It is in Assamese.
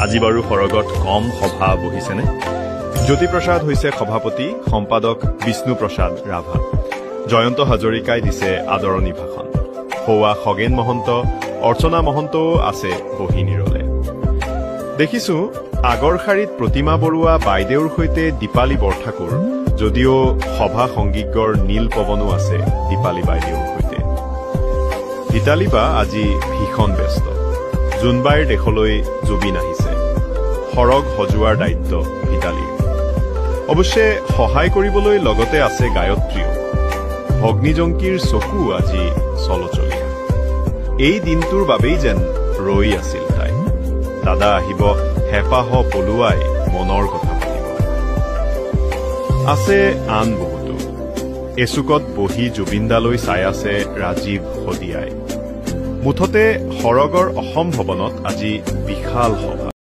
আজি বাৰু সৰগত কম সভা বহিছেনে? জ্যোতিপ্ৰসাদ হৈছে সভাপতি, সম্পাদক বিষ্ণুপ্ৰসাদ ৰাভা। জয়ন্ত হাজৰিকাই দিছে আদৰণি ভাষণ। সৌৱা খগেন মহন্ত, অৰ্চনা মহন্তও আছে বহি নিৰলে। দেখিছো আগৰ শাৰীত প্ৰতিমা বৰুৱা বাইদেউৰ সৈতে দীপালী বৰঠাকুৰ, যদিও সভা সংগীজ্ঞৰ নীল পৱনো আছে দীপালী বাইদেউৰ সৈতে। ভিতালী বা আজি ভীষণ ব্যস্ত। জোনবাইৰ দেশলৈ জুবিন আহিছে। সৰগ সজোৱাৰ দায়িত্ব ভিতালীৰ। অৱশ্যে সহায় কৰিবলৈ লগতে আছে গায়ত্ৰীও। ভগ্নীজংকীৰ চকু আজি চলচলীয়া। এই দিনটোৰ বাবেই যেন ৰৈ আছিল তাই। দাদা আহিব হেঁপাহ পলুৱাই মনৰ কথা পাতিব। আছে আন বহুতো। এচুকত বহি জুবিনদালৈ চাই আছে ৰাজীৱ শদিয়াই। মুঠতে সৰগৰ অসম ভৱনত আজি বিশাল সভা।